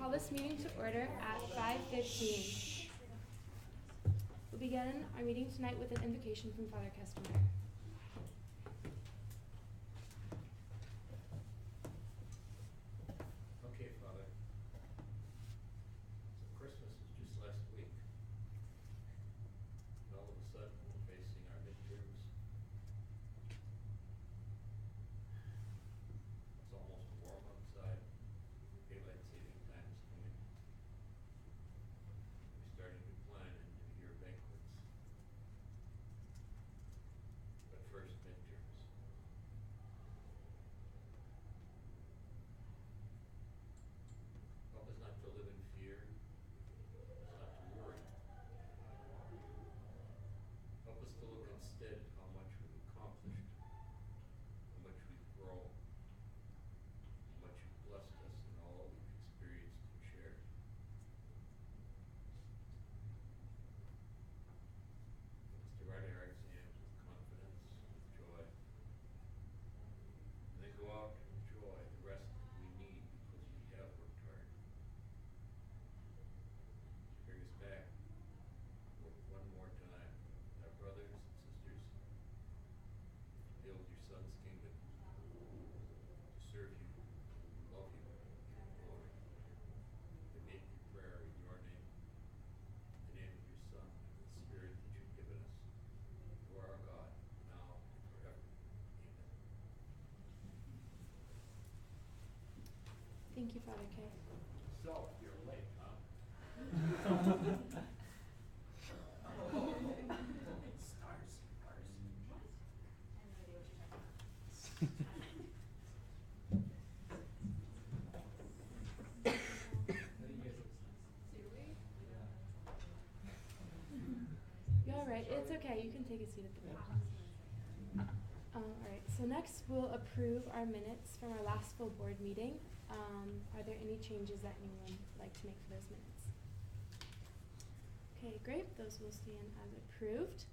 call this meeting to order at 5:15. We'll begin our meeting tonight with an invocation from Father Castaneda. Okay, Father. So Christmas was just last week. And all of a sudden, we're facing our midterms. It's almost warm outside. Daylight saving time is coming. We're starting to plan into year banquets. But first, midterms. Help us not to live in fear. Help us not to worry. Help us to look instead at how much we've accomplished, how much we've grown, how much you've blessed us in all that we've experienced and shared. Help us to write our exams with confidence, with joy, and then go out and enjoy the rest that we need because we have worked hard. Bring us back one more time, our brothers and sisters, to build your Son's kingdom, to serve you, love you, give you glory. We make your prayer in your name, in the name of your Son, and the Spirit that you've given us. You are our God, now and forever. Amen. Thank you, Father Kay. So, you're late, huh? Stars. You all right? It's okay. You can take a seat at the board. All right. So next, we'll approve our minutes from our last full board meeting. Are there any changes that anyone would like to make for those minutes? Okay, great. Those will stand as approved.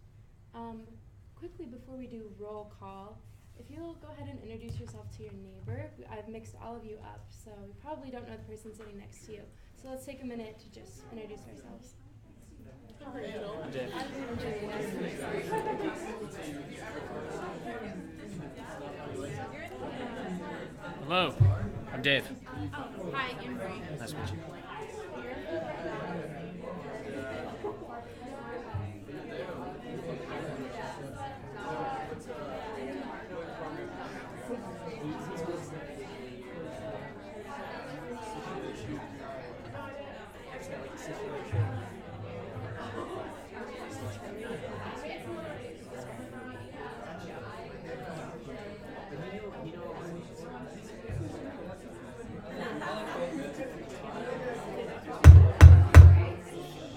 Quickly, before we do roll call, if you'll go ahead and introduce yourself to your neighbor. I've mixed all of you up, so you probably don't know the person sitting next to you. So let's take a minute to just introduce ourselves. Hello, I'm Dave. Hi, I'm Bree. Nice to meet you.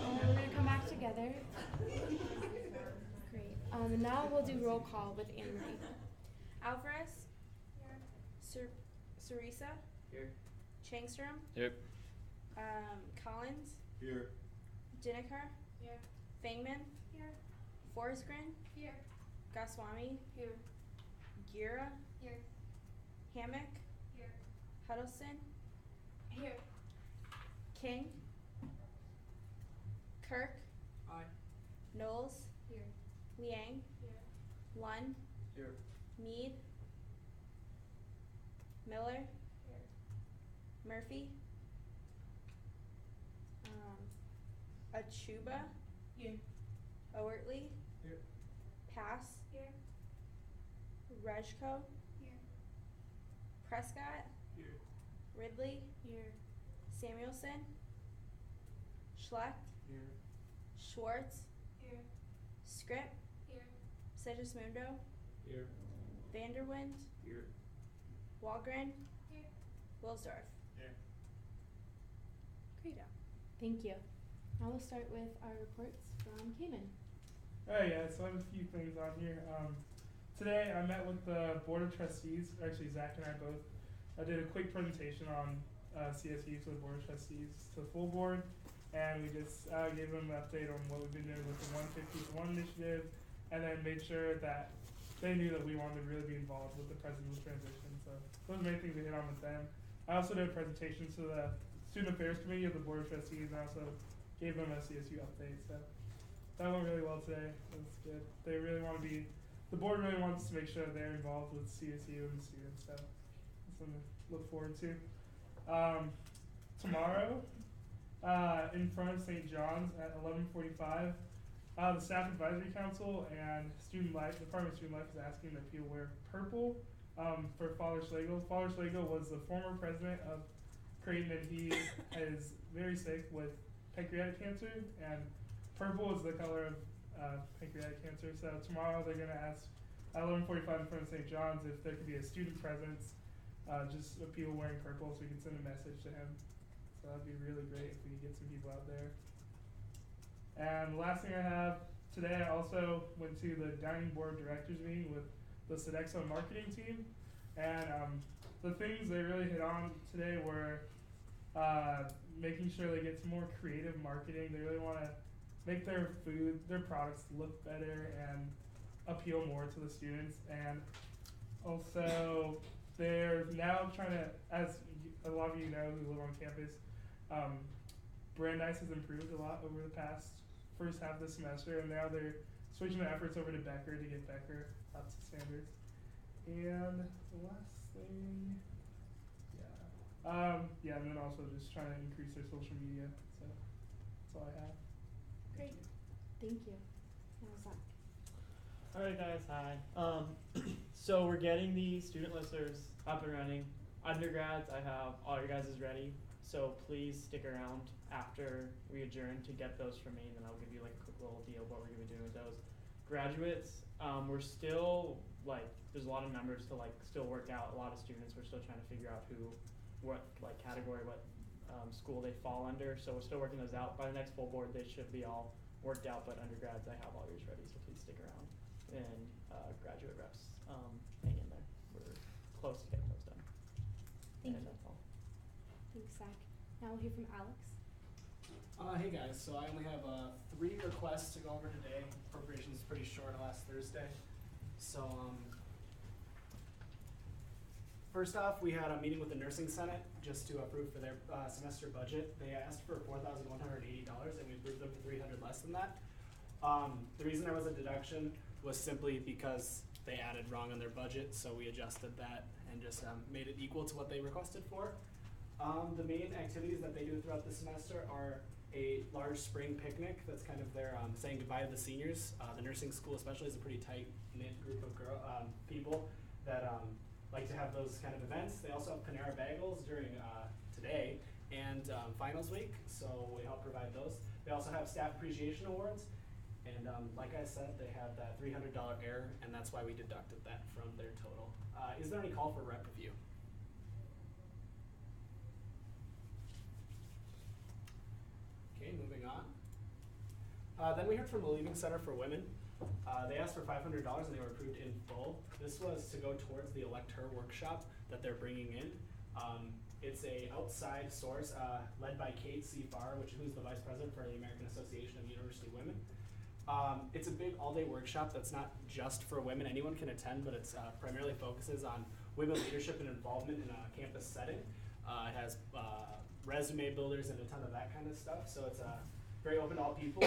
We're going to come back together. Great. Now we'll do roll call with Anne Marie. Alvarez. Here. Sarisa. Here. Changstrom. Yep. Collins. Here. Dineker. Here. Fangman. Here. Forsgren. Here. Goswami. Here. Gira. Here. Hammock. Here. Huddleston. Here. King. Kirk. Aye. Knowles. Here. Liang. Here. Lund. Here. Mead. Miller. Here. Murphy. Achuba. Here. Owertley. Here. Pass. Here. Rejko. Here. Prescott. Here. Ridley. Here. Samuelson. Schlecht. Here. Schwartz. Here. Scripp. Here. Segismundo. Here. Vanderwind. Here. Walgren. Here. Wilsdorf. Here. Great. Thank you. Now we'll start with our reports from Cayman. Alright, yeah, so I have a few things on here. Today I met with the Board of Trustees, actually Zach and I both. I did a quick presentation on CSU to the Board of Trustees, to the full board, and we just gave them an update on what we've been doing with the 150 to 1 initiative, and then made sure that they knew that we wanted to really be involved with the presidential transition. So those are the main things we hit on with them. I also did a presentation to the student affairs committee of the board of trustees, and I also gave them a CSU update. So that went really well today. It was good. They really want to be. The board really wants to make sure that they're involved with CSU and the students. So that's something to look forward to. Tomorrow, in front of St. John's at 11:45. The Staff Advisory Council and Department of Student Life is asking that people wear purple for Father Schlegel. Father Schlegel was the former president of Creighton, and he is very sick with pancreatic cancer, and purple is the color of pancreatic cancer. So tomorrow they're going to ask at 11:45 in front of St. John's if there could be a student presence, just of people wearing purple, so we can send a message to him. So that'd be really great if we could get some people out there. And the last thing I have, today I also went to the dining board directors meeting with the Sodexo marketing team. And the things they really hit on today were making sure they get some more creative marketing. They really want to make their products look better and appeal more to the students. And also, they're now trying to, as a lot of you know who live on campus, Brandeis has improved a lot over the first half of the semester, and now they're switching their efforts over to Becker to get Becker up to standards. And the last thing, and then also just trying to increase their social media. So that's all I have. Great. Thank you. Now, Zach. Alright guys, hi. So we're getting the student listers up and running. Undergrads, I have all your guys' ready. So please stick around after we adjourn to get those from me, and then I'll give you like a quick little deal of what we're gonna be doing with those. Graduates, we're still there's a lot of numbers to still work out. A lot of students, we're still trying to figure out what category, what school they fall under. So we're still working those out. By the next full board, they should be all worked out. But undergrads, I have all yours ready, so please stick around. And graduate reps, hang in there. We're close to getting those done. Thank And you. that's all. Thanks, Zach. Now we'll hear from Alex. Hey guys, so I only have 3 requests to go over today. Appropriations is pretty short last Thursday. So first off, we had a meeting with the Nursing Senate just to approve for their semester budget. They asked for $4,180 and we approved them for $300 less than that. The reason there was a deduction was simply because they added wrong on their budget, so we adjusted that and just made it equal to what they requested for. The main activities that they do throughout the semester are a large spring picnic that's kind of their saying goodbye to the seniors. The nursing school especially is a pretty tight-knit group of people that like to have those kind of events. They also have Panera Bagels during today and finals week, so we help provide those. They also have staff appreciation awards, and like I said, they have that $300 error, and that's why we deducted that from their total. Is there any call for rep review? Okay, moving on. Then we heard from the Leaving Center for Women. They asked for $500 and they were approved in full. This was to go towards the Elect Her workshop that they're bringing in. It's a outside source led by Kate C. Farr, who's the vice president for the American Association of University Women. It's a big all-day workshop that's not just for women. Anyone can attend, but it's primarily focuses on women leadership and involvement in a campus setting. It has resume builders and a ton of that kind of stuff, so it's very open to all people.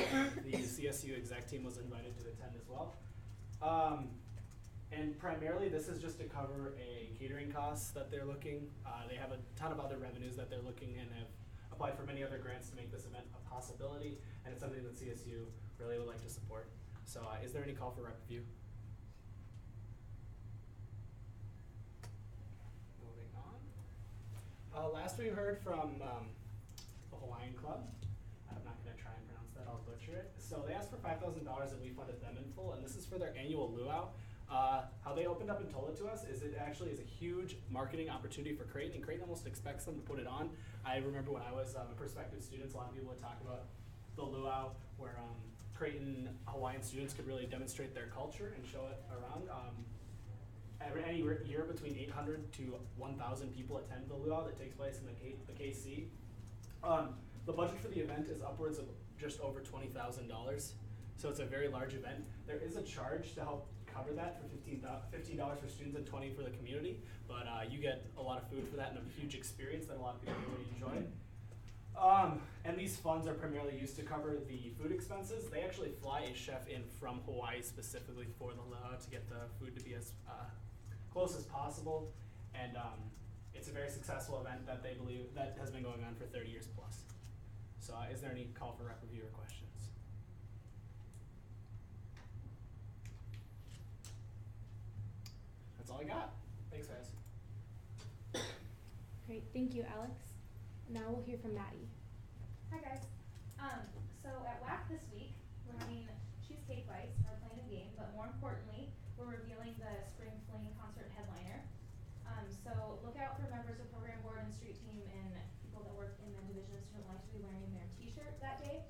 The CSU exec team was invited to attend as well. And primarily this is just to cover a catering costs that they're looking. They have a ton of other revenues that they're looking and have applied for many other grants to make this event a possibility, and it's something that CSU really would like to support. So is there any call for rep review? Moving on. Last we heard from the Hawaiian Club. I'm not going to try and pronounce that, I'll butcher it. So they asked for $5,000 and we funded them in full, and this is for their annual luau. How they opened up and told it to us is it actually is a huge marketing opportunity for Creighton, and Creighton almost expects them to put it on. I remember when I was a prospective student, a lot of people would talk about the luau where Creighton Hawaiian students could really demonstrate their culture and show it around. Any year between 800 to 1,000 people attend the luau that takes place in the KC. The budget for the event is upwards of just over $20,000, so it's a very large event. There is a charge to help cover that for $15 for students and $20 for the community, but you get a lot of food for that and a huge experience that a lot of people really enjoy. And these funds are primarily used to cover the food expenses. They actually fly a chef in from Hawaii specifically for the luau to get the food to be as close as possible. And it's a very successful event that they believe that has been going on for 30 years plus. So is there any call for rep review or questions? That's all I got. Thanks, guys. Great, thank you, Alex. Now we'll hear from Maddie. Hi guys. So at WAC this week, we're having cheesecake bites, we're playing a game, but more importantly, we're revealing the Spring Fling concert headliner. So look out for members of program board and street team and people that work in the Division of Student Life to be wearing their t-shirt that day.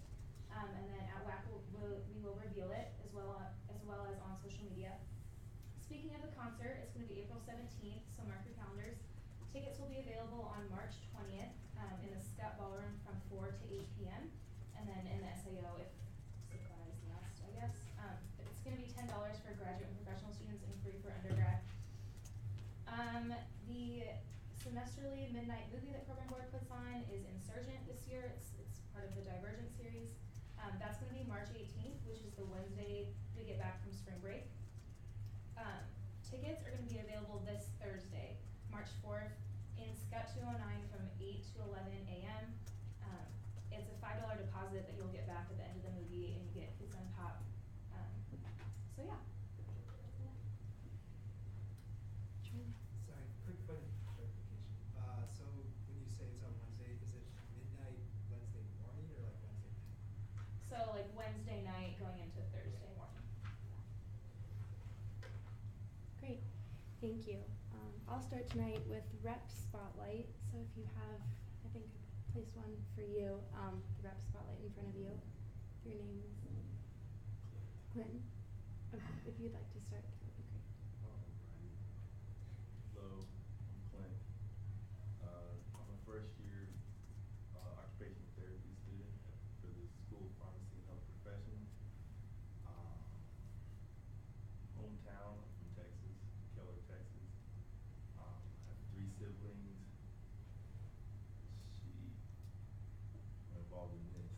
And then at WAC we will reveal it as well as on social media. Speaking of the concert, it's going to be April 17th, so mark your calendars. Tickets will be available on March 20th in the Scott Ballroom from 4 to 8 p.m. And then in the SAO if supplies last, I guess. It's going to be $10 for graduate and professional students and free for undergrad. The semesterly midnight movie that program board puts on is Insurgent this year. It's part of the Divergent series. That's going to be March 18th, which is the Wednesday we get back from spring break. Tickets are going to be available this Thursday, March 4th, in Scott 209 from 8 to 11 a.m. It's a $5 deposit that you'll get back at the end of the movie, and you get pizza and pop. So yeah. Sorry, quick point of clarification. So when you say it's on Wednesday, is it midnight Wednesday morning or like Wednesday night? So like Wednesday night going into Thursday morning. Great, thank you. I'll start tonight with Rep Spotlight. So if you have, I think I placed one for you, the Rep Spotlight in front of you. Your name is Clinton. Okay, if you'd like to start, that would be great. Hello, I'm Clint. I'm a first year occupational therapy student for the School of Pharmacy and Health Professionals. Hometown, I'm from Texas, Keller, Texas. I have 3 siblings. I'm involved in this.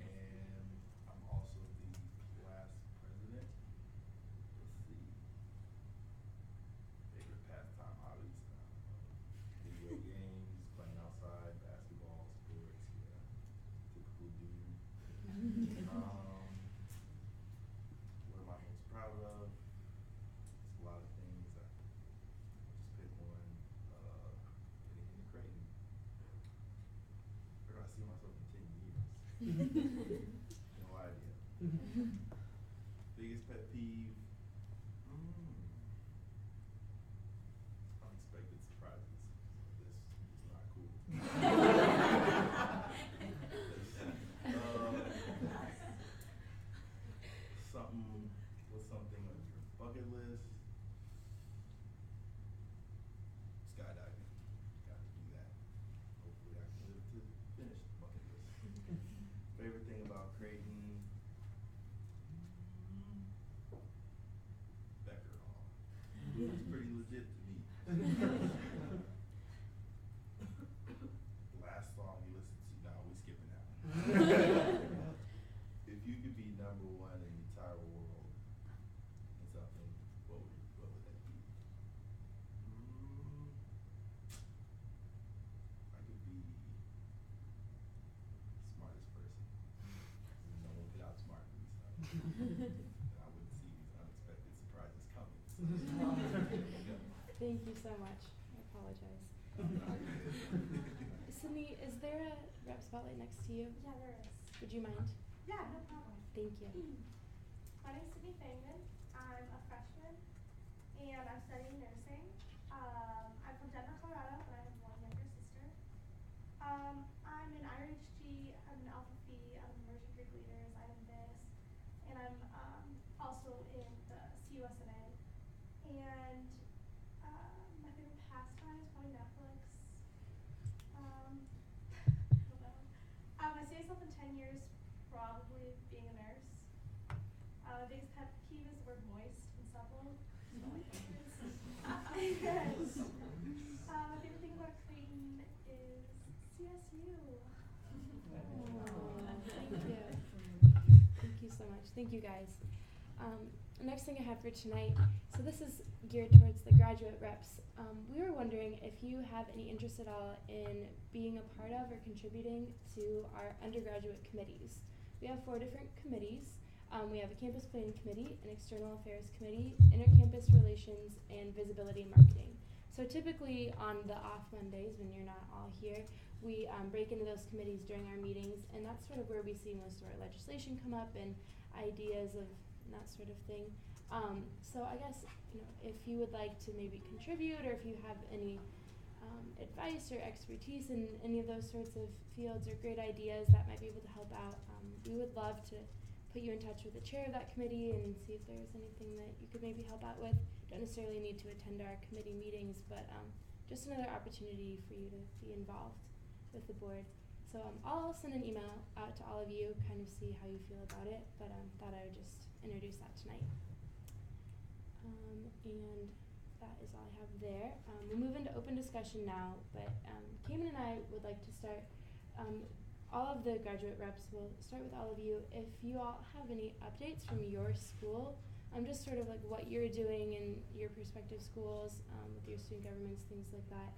And I'm also the class president. Let's see. Favorite pastime hobbies. Video games, playing outside, basketball, sports, yeah. Typical dude. What am I most proud of? It's a lot of things. I'll just pick one. Getting into Creighton. Where do I see myself in 10 years? No idea. Biggest pet peeve? Unexpected surprises. This is not cool. Something on your bucket list? Skydiving. Got to do that. Hopefully I can live to finish the bucket list. Favorite thing about Creighton? Becker Hall. It's pretty legit to me. Last song you listened to, no, we skipping that one. If you could be number 1 in the entire world in something, what would that be? I could be smartest person. No one could outsmart me, so and I wouldn't see these unexpected surprises coming. So, Thank you so much. I apologize. Sydney, is there a Rep Spotlight next to you? Yeah, there is. Would you mind? Yeah, no problem. Thank you. My name's Sydney Fangman. I'm a freshman, and I'm studying nursing. I'm from Denver, Colorado, and I have 1 younger sister. I'm in IRHG, I'm in Alpha Phi, I'm in Emerging Greek Leaders, I'm in this, and I'm also in the CUSNA. And my favorite pastime is probably Netflix. I don't know. I see myself in 10 years probably being a nurse. My biggest pet peeve is the word moist and supple. My favorite thing about Creighton is CSU. Thank you. Thank you so much. Thank you guys. Next thing I have for tonight, so this is geared towards the graduate reps. We were wondering if you have any interest at all in being a part of or contributing to our undergraduate committees. We have 4 different committees. We have a campus planning committee, an external affairs committee, intercampus relations, and visibility and marketing. So typically on the off Mondays when you're not all here, we break into those committees during our meetings, and that's sort of where we see most of our legislation come up and ideas of that sort of thing. So I guess, if you would like to maybe contribute, or if you have any advice or expertise in any of those sorts of fields or great ideas that might be able to help out, we would love to put you in touch with the chair of that committee and see if there's anything that you could maybe help out with. Don't necessarily need to attend our committee meetings, but just another opportunity for you to be involved with the board. So I'll send an email out to all of you, kind of see how you feel about it, but thought I would just introduce that tonight. And that is all I have there. We'll move into open discussion now, but Cayman and I would like to start. All of the graduate reps will start with all of you. If you all have any updates from your school, just sort of like what you're doing in your prospective schools, with your student governments, things like that.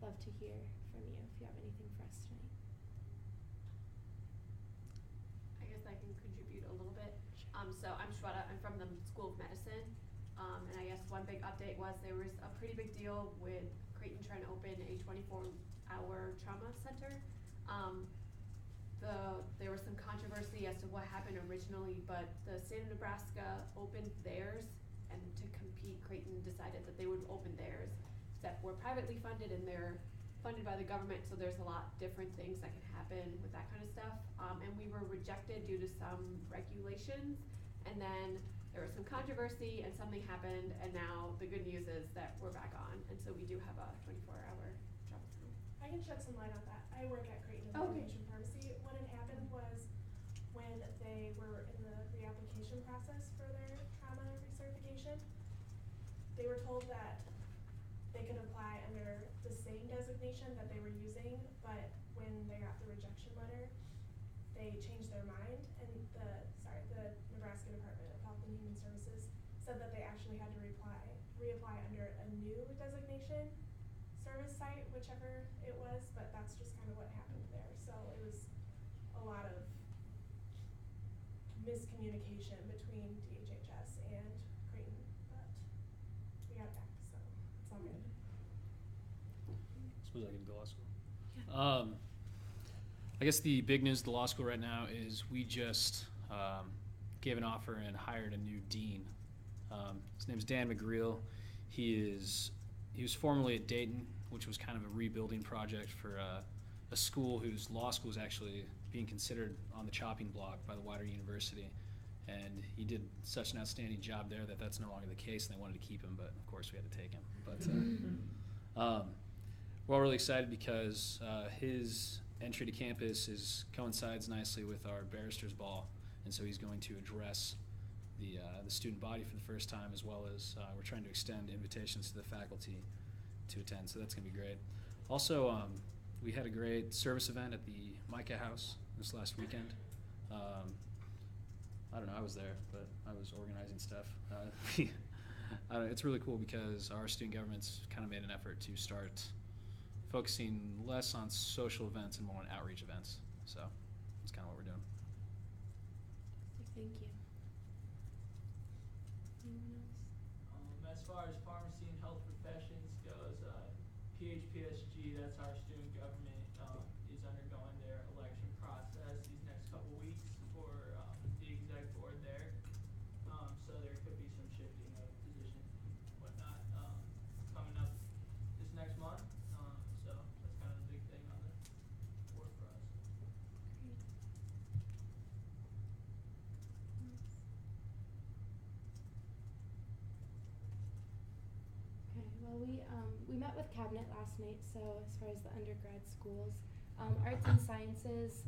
Love to hear from you if you have anything for us tonight. I guess I can contribute a little bit. So I'm Shweta, I'm from the School of Medicine. And I guess one big update was there was a pretty big deal with Creighton trying to open a 24-hour trauma center. There was some controversy as to what happened originally, but the state of Nebraska opened theirs, and to compete, Creighton decided that they would open theirs, except we're privately funded and they're funded by the government, so there's a lot different things that can happen with that kind of stuff. And we were rejected due to some regulations, and then there was some controversy and something happened, and now the good news is that we're back on, and so we do have a 24-hour trauma center. I can shed some light on that. I work at Creighton Information Pharmacy. What had happened was when they were in the reapplication process for their trauma recertification, they were told that they could apply under the same designation that they were using, but when they got the rejection letter, they changed their mind, and the Nebraska Department of Health and Human Services said that they actually had to reapply under a new designation service site, whichever it was, but that's just kind of what happened there. So it was a lot of miscommunication between DHHS and Creighton, but we got it back, so it's all good. Suppose I can go law school. I guess the big news at the law school right now is we just gave an offer and hired a new dean. His name's Dan McGreal. He was formerly at Dayton, which was kind of a rebuilding project for a school whose law school is actually being considered on the chopping block by the wider university. And he did such an outstanding job there that that's no longer the case, and they wanted to keep him, but of course we had to take him. But we're all really excited because his entry to campus coincides nicely with our Barristers Ball, and so he's going to address the student body for the first time, as well as we're trying to extend invitations to the faculty to attend, so that's going to be great. Also, we had a great service event at the Micah House this last weekend. I don't know, I was there, but I was organizing stuff. It's really cool because our student government's kind of made an effort to start focusing less on social events and more on outreach events. So that's kind of what we're doing. Thank you. Anyone else? As far as pharmacy and health professions goes, PHPSG, that's our student government, is undergoing their election process these next couple weeks for the exec board there. So there could be some shifting of positions and whatnot coming up this next month. So that's kind of the big thing on the board for us. Great. Okay, well we met with Cabinet last night, so as far as the undergrad schools, Arts and Sciences,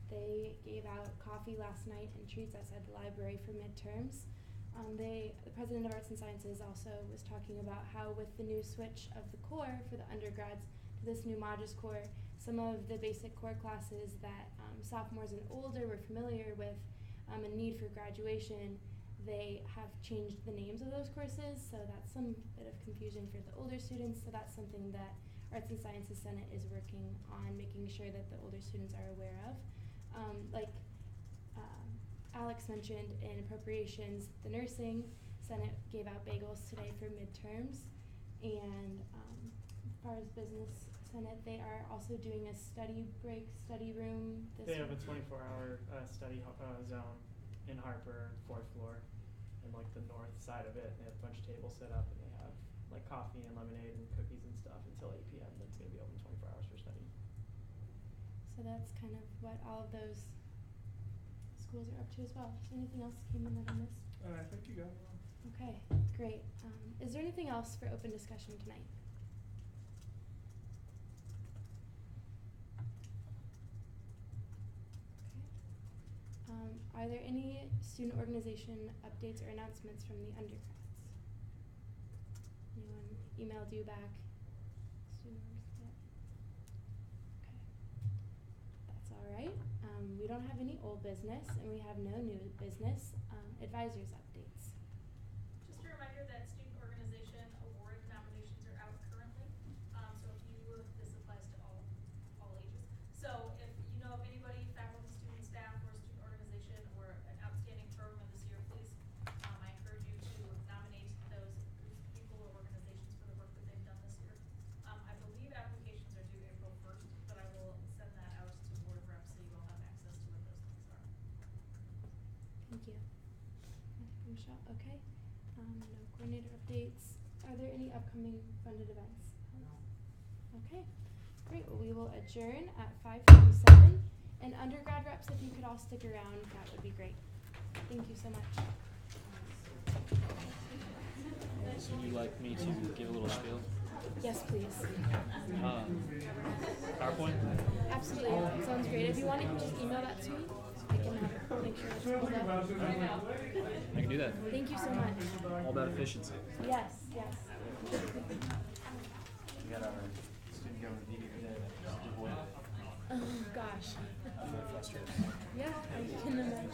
they gave out coffee last night and treats outside the library for midterms. The president of Arts and Sciences also was talking about how with the new switch of the core for the undergrads, this new Modus Core, some of the basic core classes that sophomores and older were familiar with and need for graduation, they have changed the names of those courses, so that's some bit of confusion for the older students. So that's something that Arts and Sciences Senate is working on, making sure that the older students are aware of. Alex mentioned in appropriations, the nursing Senate gave out bagels today for midterms, and as far as business Senate, they are also doing a study room this They have a week. 24-hour study zone in Harper, 4th floor, and like the north side of it. They have a bunch of tables set up, and they have like coffee and lemonade and cookies and stuff until 8 p.m. That's going to be open 24 hours for study. So that's kind of what all of those schools are up to as well. Is there anything else came in that I missed? I think you got it all. Okay, great. Is there anything else for open discussion tonight? Okay. Are there any student organization updates or announcements from the undergrads? Anyone emailed you back? Student orgs yet? Okay. That's all right. We don't have any old business and we have no new business. Advisors updates. Just a reminder that student organization award nominations are out currently. This applies to all ages. So if you know of anybody, faculty, student, staff, or student organization, or an outstanding program this year, please, I encourage you to nominate those people or organizations for the work that they've done this year. I believe applications are due April 1st, but I will send that out to Board of Reps so you all have access to what those things are. Thank you. Michelle, okay. No coordinator updates. Are there any upcoming funded events? Okay, great. Well, we will adjourn at 5:47. And undergrad reps, if you could all stick around, that would be great. Thank you so much. So you'd like me to give a little spiel? Yes, please. PowerPoint? Absolutely. Sounds great. If you want, you can just email that to me. I can make sure it's pulled up. I can do that. Thank you so much. All about efficiency. Yes, yes. We got our student government meeting today that avoided it. Oh gosh. I'm very frustrated. Yeah, I can imagine.